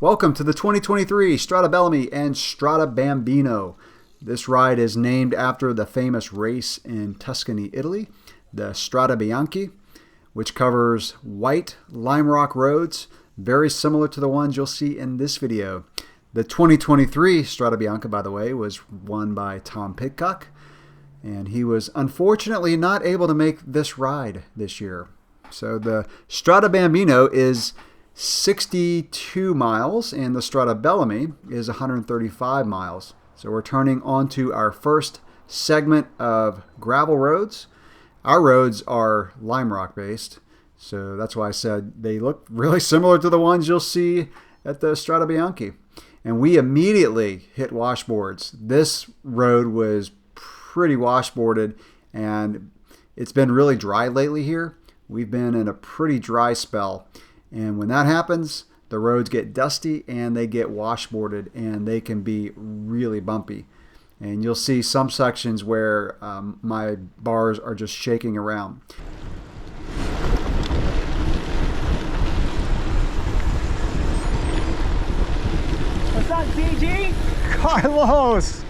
Welcome to the 2023 Strada Bellamy and Strada Bambino. This ride is named after the famous race in Tuscany, Italy, the Strada Bianchi, which covers white lime rock roads, very similar to the ones you'll see in this video. The 2023 Strada Bianca, by the way, was won by Tom Pidcock, and he was unfortunately not able to make this ride this year. So the Strada Bambino is 62 miles and the Strada Bellamy is 135 miles. So we're turning onto our first segment of gravel roads. Our roads are lime rock based, so that's why I said they look really similar to the ones you'll see at the Strada Bianchi. And we immediately hit washboards. This road was pretty washboarded, and it's been really dry lately here. We've been in a pretty dry spell. And when that happens, the roads get dusty and they get washboarded, and they can be really bumpy. And you'll see some sections where my bars are just shaking around. What's up, TG? Carlos!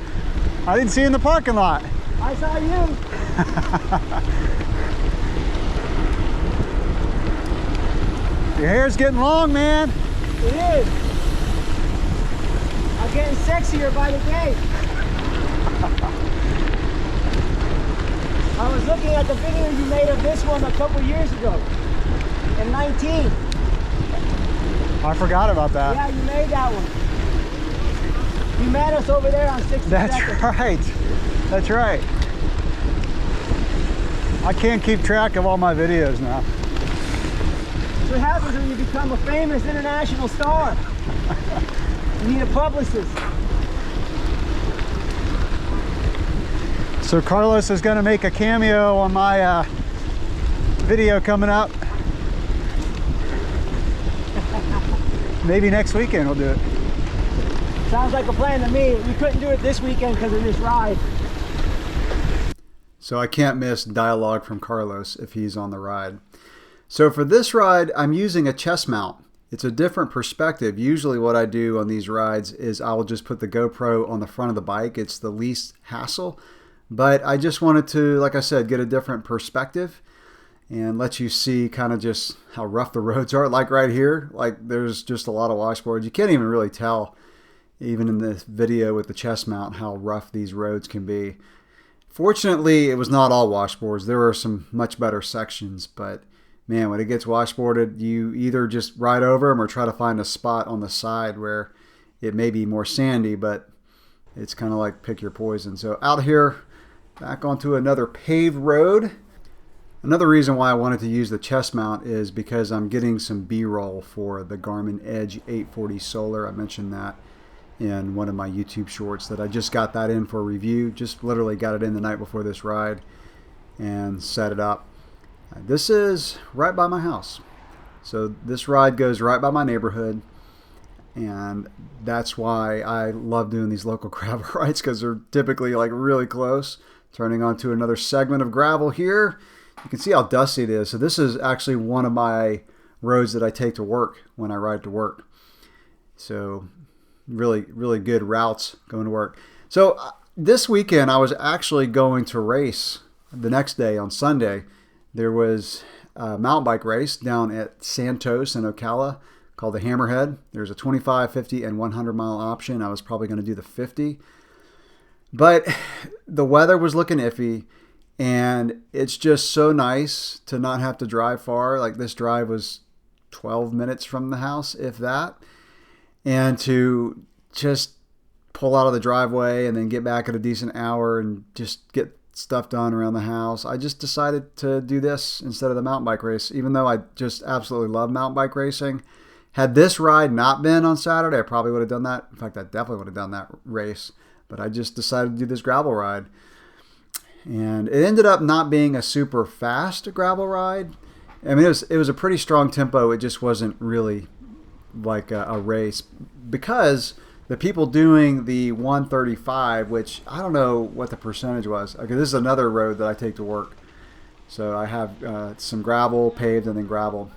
I didn't see you in the parking lot. I saw you. Your hair's getting long, man. It is. I'm getting sexier by the day. I was looking at the video you made of this one a couple years ago, in 19. I forgot about that. Yeah, you made that one. You met us over there on 60 That's seconds. right. That's right. I can't keep track of all my videos now. That's what happens when you become a famous international star. You need a publicist. So Carlos is going to make a cameo on my video coming up. Maybe next weekend we'll do it. Sounds like a plan to me. We couldn't do it this weekend because of this ride. So I can't miss dialogue from Carlos if he's on the ride. So for this ride, I'm using a chest mount. It's a different perspective. Usually what I do on these rides is I will just put the GoPro on the front of the bike. It's the least hassle. But I just wanted to, like I said, get a different perspective and let you see kind of just how rough the roads are. Like right here, like there's just a lot of washboards. You can't even really tell, even in this video with the chest mount, how rough these roads can be. Fortunately, it was not all washboards. There were some much better sections, but man, when it gets washboarded, you either just ride over them or try to find a spot on the side where it may be more sandy, but it's kind of like pick your poison. So out here, back onto another paved road. Another reason why I wanted to use the chest mount is because I'm getting some B-roll for the Garmin Edge 840 Solar. I mentioned that in one of my YouTube shorts that I just got that in for review. Just literally got it in the night before this ride and set it up. This is right by my house. So this ride goes right by my neighborhood, and that's why I love doing these local gravel rides, because they're typically like really close. Turning onto another segment of gravel here. You can see how dusty it is. So this is actually one of my roads that I take to work when I ride to work. So really, really good routes going to work. So this weekend I was actually going to race the next day on Sunday. There was a mountain bike race down at Santos in Ocala called the Hammerhead. There's a 25, 50, and 100 mile option. I was probably going to do the 50. But the weather was looking iffy, and it's just so nice to not have to drive far. Like this drive was 12 minutes from the house, if that. And to just pull out of the driveway and then get back at a decent hour and just get stuff done around the house. I just decided to do this instead of the mountain bike race, even though I just absolutely love mountain bike racing. Had this ride not been on Saturday, I probably would have done that. In fact, I definitely would have done that race, but I just decided to do this gravel ride. And it ended up not being a super fast gravel ride. I mean, it was a pretty strong tempo. It just wasn't really like a race, because the people doing the 135, which I don't know what the percentage was. Okay, this is another road that I take to work. So I have some gravel, paved, and then gravel.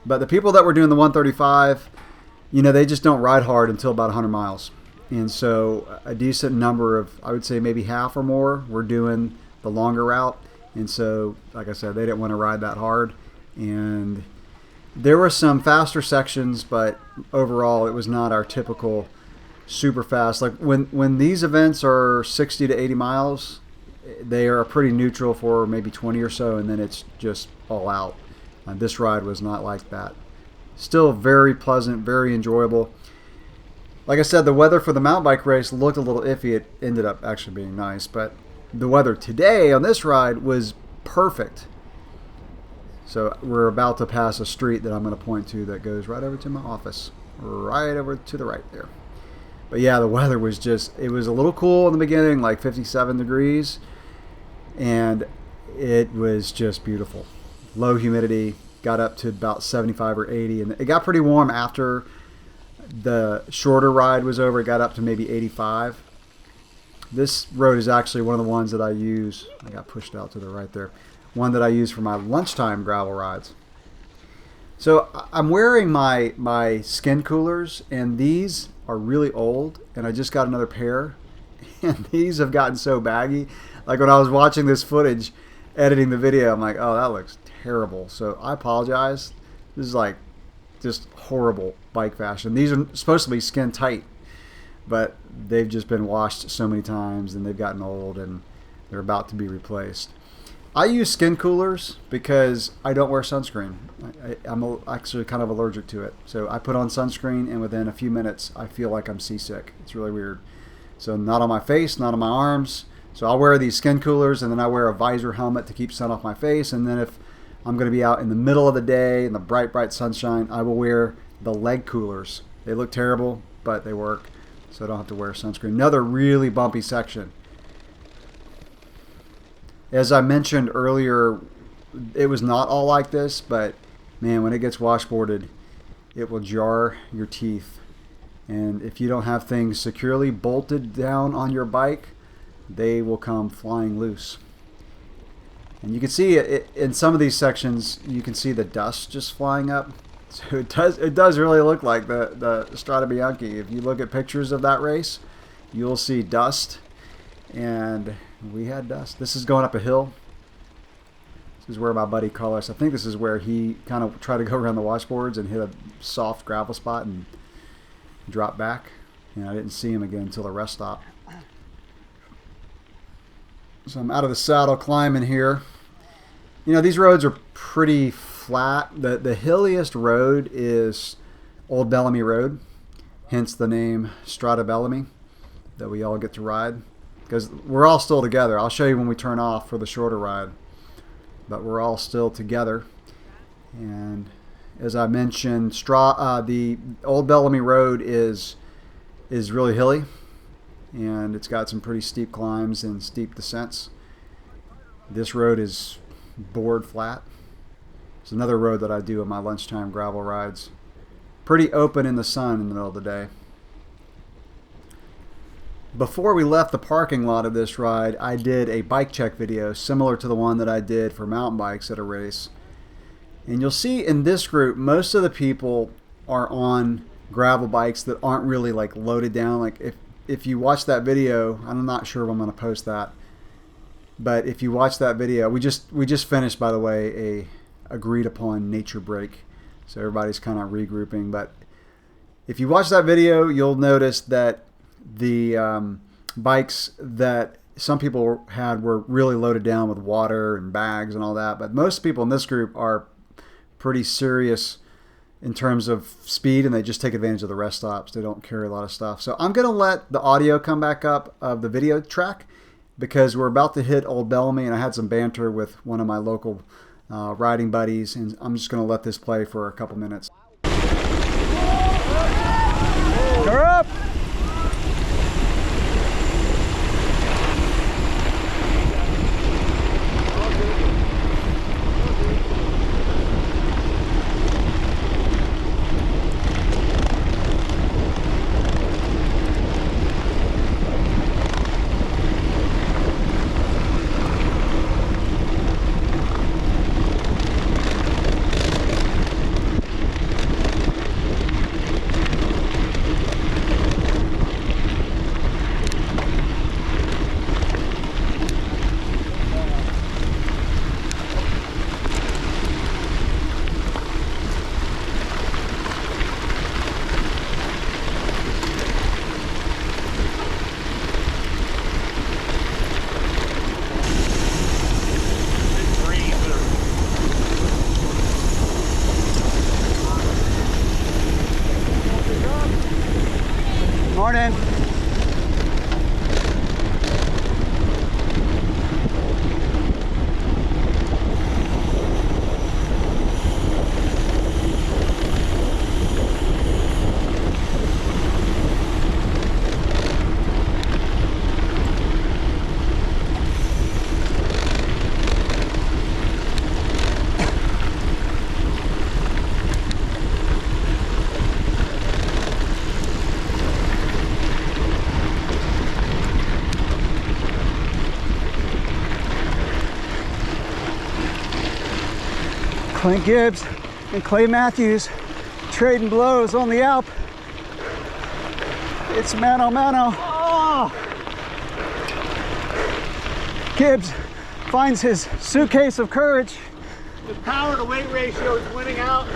But the people that were doing the 135, you know, they just don't ride hard until about 100 miles. And so a decent number of, I would say maybe half or more, were doing the longer route. And so, like I said, they didn't want to ride that hard. And there were some faster sections, but overall it was not our typical super fast. Like when these events are 60 to 80 miles, they are pretty neutral for maybe 20 or so, and then it's just all out. This ride was not like that. Still very pleasant, very enjoyable. Like I said, the weather for the mountain bike race looked a little iffy. It ended up actually being nice, but the weather today on this ride was perfect. So we're about to pass a street that I'm going to point to that goes right over to my office, right over to the right there. But yeah, the weather was just, it was a little cool in the beginning, like 57 degrees, and it was just beautiful. Low humidity, got up to about 75 or 80, and it got pretty warm after the shorter ride was over. It got up to maybe 85. This road is actually one of the ones that I use. I got pushed out to the right there. One that I use for my lunchtime gravel rides. So I'm wearing my skin coolers, and these are really old, and I just got another pair, and these have gotten so baggy. Like when I was watching this footage, editing the video, I'm like, oh, that looks terrible. So I apologize. This is like just horrible bike fashion. These are supposed to be skin tight, but they've just been washed so many times, and they've gotten old, and they're about to be replaced. I use skin coolers because I don't wear sunscreen. I'm actually kind of allergic to it. So I put on sunscreen, and within a few minutes, I feel like I'm seasick. It's really weird. So not on my face, not on my arms. So I'll wear these skin coolers, and then I wear a visor helmet to keep sun off my face. And then if I'm going to be out in the middle of the day in the bright, bright sunshine, I will wear the leg coolers. They look terrible, but they work. So I don't have to wear sunscreen. Another really bumpy section. As I mentioned earlier, it was not all like this, but man, when it gets washboarded, it will jar your teeth. And if you don't have things securely bolted down on your bike, they will come flying loose. And you can see it in some of these sections, you can see the dust just flying up. So it does really look like the Strada Bianchi. If you look at pictures of that race, you'll see dust. And we had dust. This is going up a hill. This is where my buddy Carlos, I think this is where he kind of tried to go around the washboards and hit a soft gravel spot and drop back. And I didn't see him again until the rest stop. So I'm out of the saddle climbing here. You know, these roads are pretty flat. The hilliest road is Old Bellamy Road, hence the name Strada Bellamy that we all get to ride. Because we're all still together. I'll show you when we turn off for the shorter ride. But we're all still together. And as I mentioned, the Old Bellamy Road is really hilly. And it's got some pretty steep climbs and steep descents. This road is bored flat. It's another road that I do on my lunchtime gravel rides. Pretty open in the sun in the middle of the day. Before we left the parking lot of this ride, I did a bike check video similar to the one that I did for mountain bikes at a race. And you'll see in this group, most of the people are on gravel bikes that aren't really like loaded down. Like if you watch that video, I'm not sure if I'm going to post that, but if you watch that video, we just finished, by the way, a agreed upon nature break. So everybody's kind of regrouping. But if you watch that video, you'll notice that the bikes that some people had were really loaded down with water and bags and all that, but most people in this group are pretty serious in terms of speed, and they just take advantage of the rest stops. They don't carry a lot of stuff. So I'm going to let the audio come back up of the video track because we're about to hit Old Bellamy, and I had some banter with one of my local riding buddies, and I'm just going to let this play for a couple minutes. You're up! Clint Gibbs and Clay Matthews trading blows on the Alp. It's mano mano. Oh! Gibbs finds his suitcase of courage. The power to weight ratio is winning out.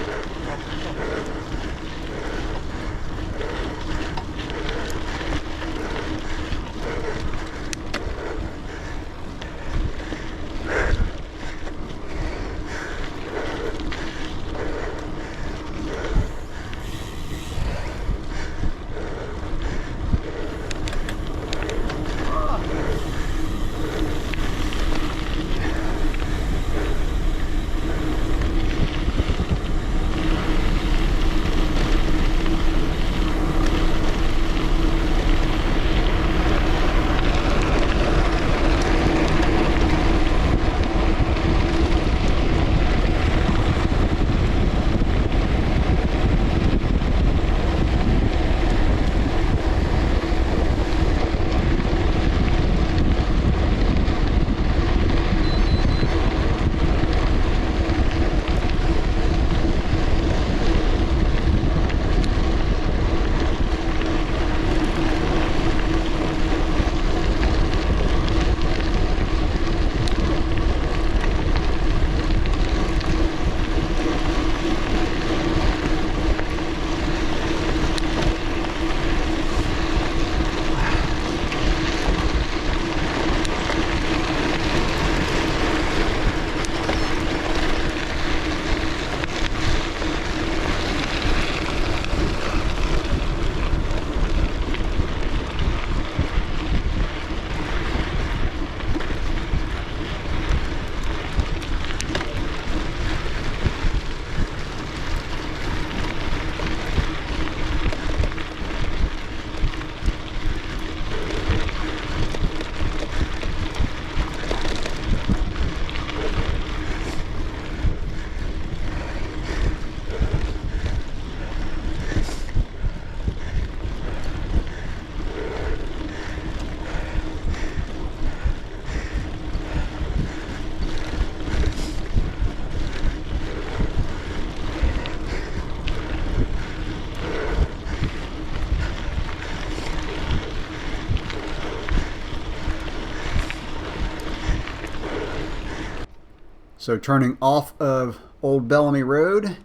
So turning off of Old Bellamy Road,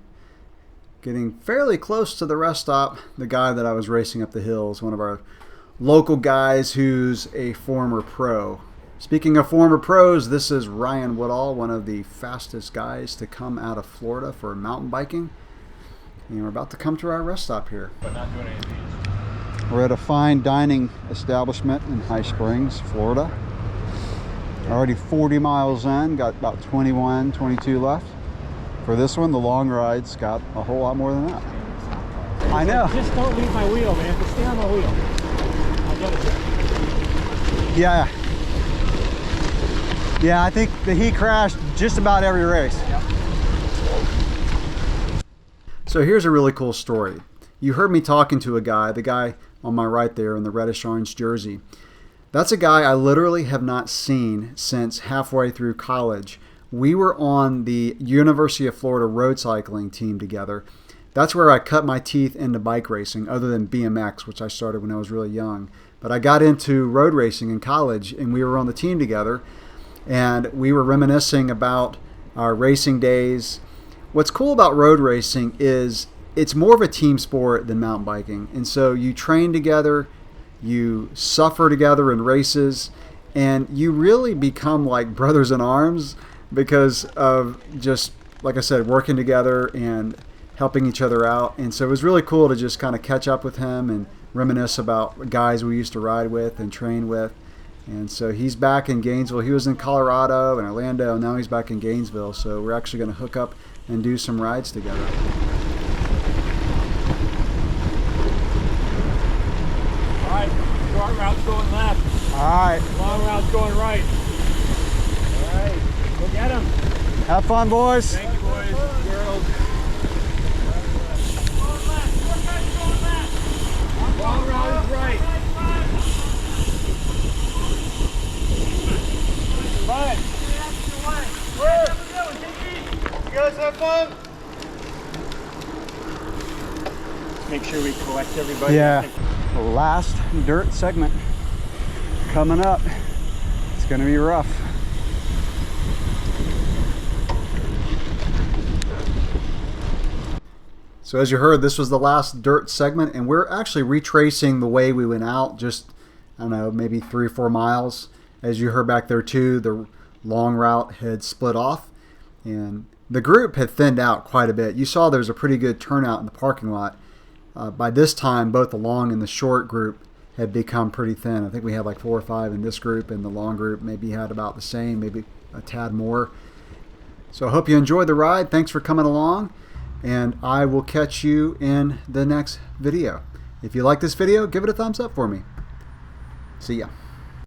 getting fairly close to the rest stop. The guy that I was racing up the hill is one of our local guys who's a former pro. Speaking of former pros, this is Ryan Woodall, one of the fastest guys to come out of Florida for mountain biking. And we're about to come to our rest stop here. But not doing any of these. We're at a fine dining establishment in High Springs, Florida. Already 40 miles in, got about 21, 22 left. For this one, the long ride's got a whole lot more than that. I know. Just don't leave my wheel, man. Just stay on my wheel. I'll get it. Yeah. Yeah, I think that he crashed just about every race. Yep. So here's a really cool story. You heard me talking to a guy, the guy on my right there in the reddish orange jersey. That's a guy I literally have not seen since halfway through college. We were on the University of Florida road cycling team together. That's where I cut my teeth into bike racing, other than BMX, which I started when I was really young. But I got into road racing in college, and we were on the team together, and we were reminiscing about our racing days. What's cool about road racing is it's more of a team sport than mountain biking. And so you train together, you suffer together in races, and you really become like brothers in arms because of just, like I said, working together and helping each other out. And so it was really cool to just kind of catch up with him and reminisce about guys we used to ride with and train with. And so he's back in Gainesville. He was in Colorado and Orlando, and now he's back in Gainesville. So we're actually going to hook up and do some rides together. All right, short route's going left. All right. Long route's going right. All right, go get him. Have fun, boys. Thank you, boys. Girls. Going left. Short guy's going left. Long route is right. Fine. You guys have fun. watch everybody. Yeah, the last dirt segment coming up. It's gonna be rough. So as you heard, this was the last dirt segment, and we're actually retracing the way we went out, just, I don't know, maybe 3 or 4 miles. As you heard back there too, the long route had split off, and the group had thinned out quite a bit. You saw there was a pretty good turnout in the parking lot. By this time, both the long and the short group had become pretty thin. I think we had like 4 or 5 in this group, and the long group maybe had about the same, maybe a tad more. So I hope you enjoyed the ride. Thanks for coming along, and I will catch you in the next video. If you like this video, give it a thumbs up for me. See ya.